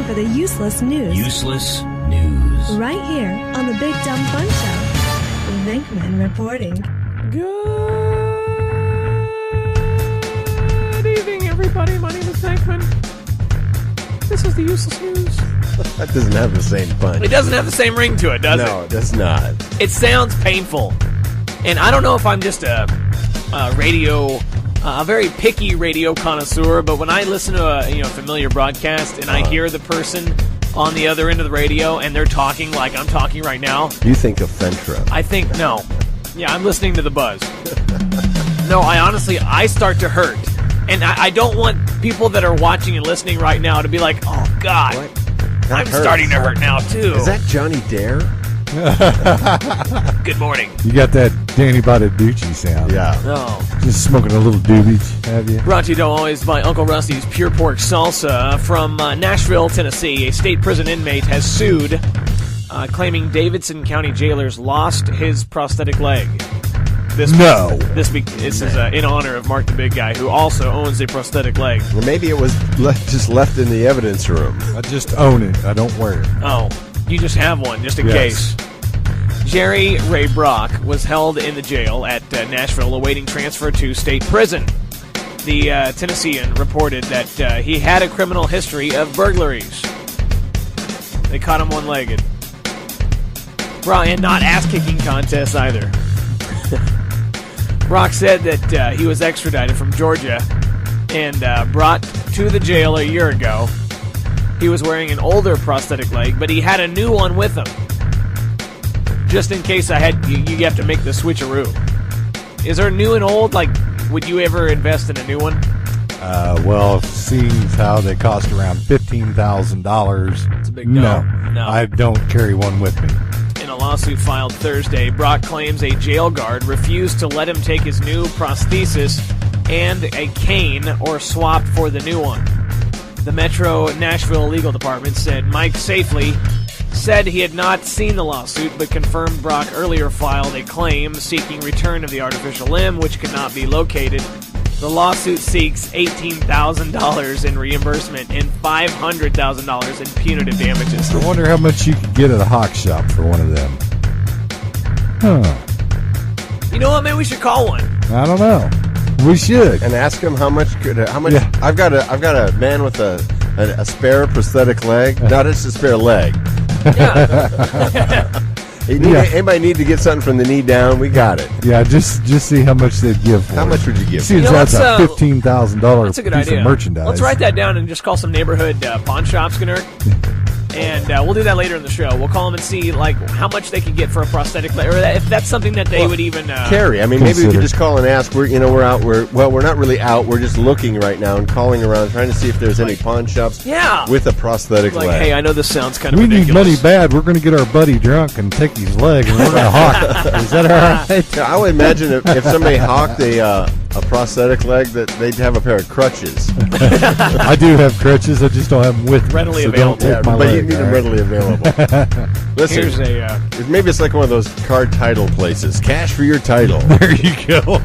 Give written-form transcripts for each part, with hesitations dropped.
for the useless news. Useless news. Right here on the Big Dumb Fun Show. Venkman reporting. Good evening, everybody. My name is Venkman. This is the useless news. That doesn't have the same punch. It doesn't have the same ring to it, does it? No, it does not. It sounds painful. And I don't know if I'm just a very picky radio connoisseur, but when I listen to a familiar broadcast and I hear the person on the other end of the radio and they're talking like I'm talking right now. You think of Fentra. I think, no. Yeah, I'm listening to the buzz. No, I start to hurt. And I don't want people that are watching and listening right now to be like, oh, God, I'm starting to hurt now, too. Is that Johnny Dare? Good morning. You got that Danny Bonaducci sound. Yeah. Oh. Just smoking a little doobie, have you? Brought to you always by Uncle Rusty's Pure Pork Salsa from Nashville, Tennessee. A state prison inmate has sued, claiming Davidson County jailers lost his prosthetic leg. This is in honor of Mark the Big Guy, who also owns a prosthetic leg. Well, maybe it was just left in the evidence room. I just own it. I don't wear it. Oh, you just have one, just in case. Jerry Ray Brock was held in the jail at Nashville awaiting transfer to state prison. The Tennessean reported that he had a criminal history of burglaries. They caught him one-legged. And not ass-kicking contests either. Brock said that he was extradited from Georgia and brought to the jail a year ago. He was wearing an older prosthetic leg, but he had a new one with him. Just in case you have to make the switcheroo. Is there new and old? Like, would you ever invest in a new one? Well, seeing how they cost around $15,000, it's a big no. I don't carry one with me. In a lawsuit filed Thursday, Brock claims a jail guard refused to let him take his new prosthesis and a cane or swap for the new one. The Metro Nashville Legal Department said Mike Safely said he had not seen the lawsuit, but confirmed Brock earlier filed a claim seeking return of the artificial limb, which could not be located. The lawsuit seeks $18,000 in reimbursement and $500,000 in punitive damages. I wonder how much you could get at a hawk shop for one of them. Huh. You know what? Maybe we should call one. I don't know. We should. And ask him how much. Yeah. I've got a man with a spare prosthetic leg. Not just a spare leg. Yeah. Anybody need to get something from the knee down? We got it. Yeah, just see how much they'd give for it. How much would you give? See, that's a $15,000 that's a good piece idea. of merchandise. Let's write that down and just call some neighborhood pawn shops, Gnurk. And we'll do that later in the show. We'll call them and see how much they can get for a prosthetic leg, or if that's something that they would even carry. I mean, maybe we could just call and ask. We're out. We're not really out. We're just looking right now and calling around, trying to see if there's any pawn shops with a prosthetic leg. Hey, I know this sounds kind of We ridiculous. need money bad. We're going to get our buddy drunk and take his leg, and we're going to hawk it. Is that all right? I would imagine if somebody hawked a prosthetic leg, that they'd have a pair of crutches. I do have crutches. I just don't have them with me. Readily so available. Don't take my but leg, you need them readily available. Listen, Here's maybe it's like one of those car title places. Cash for your title. There you go.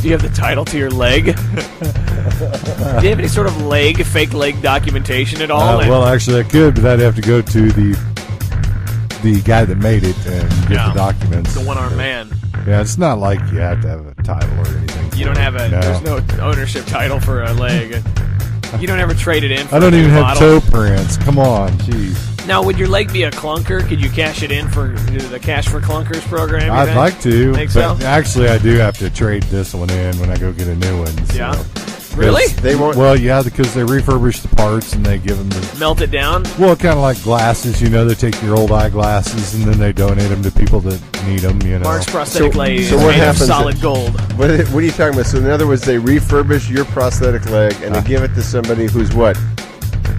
do you have the title to your leg? Do you have any sort of fake leg documentation at all? Well, actually, I could, but I'd have to go to the guy that made it and get the documents. The one-armed man. Yeah, it's not like you have to have a title or anything. You don't have there's no ownership title for a leg. You don't ever trade it in for I don't a new even have model. toe prints. Come on, jeez. Now, would your leg be a clunker? Could you cash it in for the Cash for Clunkers program? I'd like to. Think but so? Actually, I do have to trade this one in when I go get a new one. So. Yeah. Really? They won't. Well, yeah, because they refurbish the parts and they give them the... Melt it down? Well, kind of like glasses, they take your old eyeglasses and then they donate them to people that need them, Mark's prosthetic leg is what made of happens solid gold. What are you talking about? So in other words, they refurbish your prosthetic leg and they give it to somebody who's what?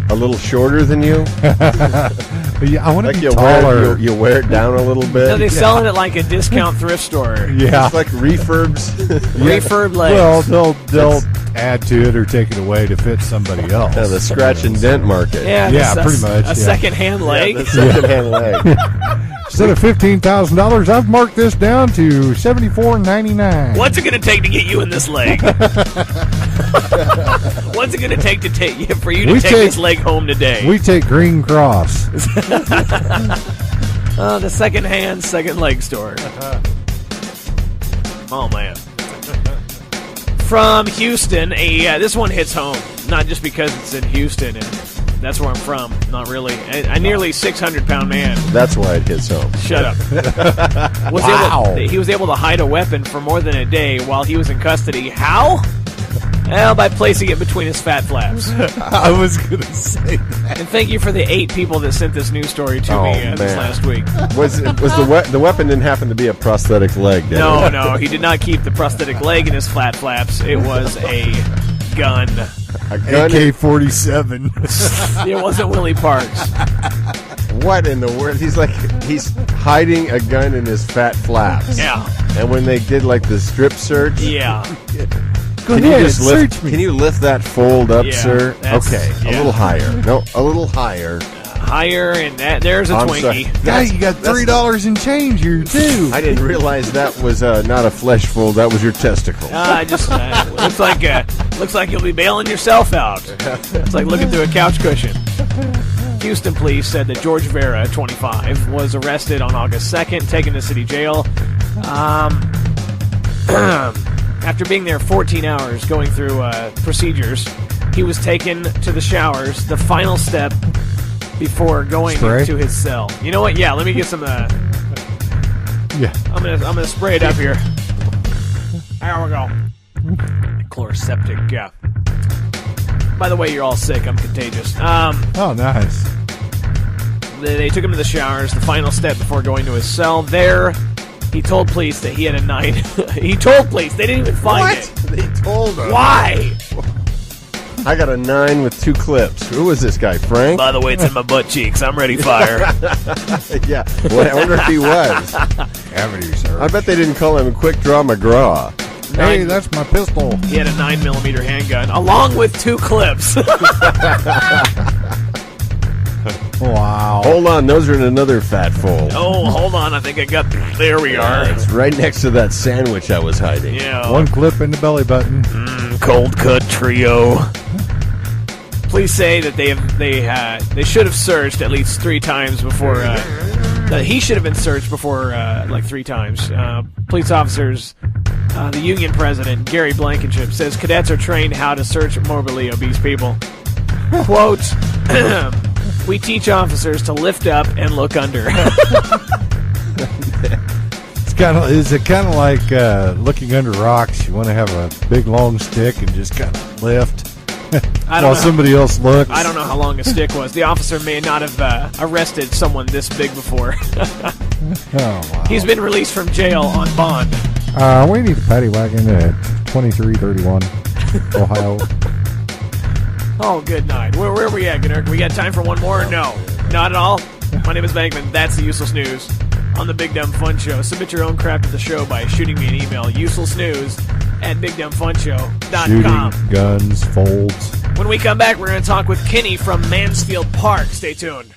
A little shorter than you? Yeah, I want to like be taller. You wear it down a little bit? No, they sell it at like a discount thrift store. Yeah. It's like refurbs. Refurb legs. Well, they'll add to it or take it away to fit somebody else. The scratch and dent market. Yeah, pretty much. A second-hand leg. The second-hand leg. Instead of $15,000, I've marked this down to $74.99. What's it going to take to get you in this leg? What's it going to take for you to take this leg home today? We take Green Cross. The second-hand, second leg store. Oh, man. From Houston, this one hits home. Not just because it's in Houston, and that's where I'm from. Not really. A nearly 600-pound man. That's why it hits home. Shut up. He was able to hide a weapon for more than a day while he was in custody. How? Well, by placing it between his fat flaps. I was going to say that. And thank you for the 8 people that sent this news story to me this last week. Was the weapon didn't happen to be a prosthetic leg, did it? No, he did not keep the prosthetic leg in his flat flaps. It was a gun. A gun? AK-47. It wasn't Willie Parks. What in the world? He's hiding a gun in his fat flaps. Yeah. And when they did the strip search? Yeah. Can you lift that fold up, sir? Okay, a little higher. No, a little higher. Higher, and there's a Twinkie. Guy, you got $3 in change here, too. I didn't realize that was not a flesh fold. That was your testicle. Looks like you'll be bailing yourself out. It's like looking through a couch cushion. Houston police said that George Vera, 25, was arrested on August 2nd, taken to city jail. After being there 14 hours going through procedures, he was taken to the showers, the final step before going to his cell. You know what? Yeah, let me get some yeah. I'm gonna spray it up here. There we go. Chloroseptic, yeah. By the way, you're all sick. I'm contagious. Oh, nice. They took him to the showers, the final step before going to his cell. There, he told police that he had a 9. He told police. They didn't even find it. They told him. Why? I got a 9 with 2 clips. Who was this guy, Frank? By the way, it's in my butt cheeks. I'm ready, fire. Yeah. Well, I wonder if he was. Cavity search. I bet they didn't call him Quick Draw McGraw. Hey, that's my pistol. He had a 9mm handgun, along with 2 clips. Wow. Hold on, those are in another fat fold. Oh, hold on. I think I got... There we are. It's right next to that sandwich I was hiding. Yeah. 1 clip in the belly button. Cold cut trio. Police say that they should have searched at least 3 times before... that he should have been searched before 3 times. Police officers... the union president, Gary Blankenship, says cadets are trained how to search morbidly obese people. Quote... We teach officers to lift up and look under. Is it kind of like looking under rocks? You want to have a big long stick and just kind of lift while somebody else looks? I don't know how long a stick was. The officer may not have arrested someone this big before. Oh, wow. He's been released from jail on bond. We need a paddy wagon at 2331 Ohio. Oh, good night. Where are we at, Gunnar? We got time for one more? No. Not at all? My name is Venkman. That's the Useless News on the Big Dumb Fun Show. Submit your own crap to the show by shooting me an email, uselessnews@bigdumbfunshow.com. Shooting, guns, folds. When we come back, we're going to talk with Kenny from Mansfield Park. Stay tuned.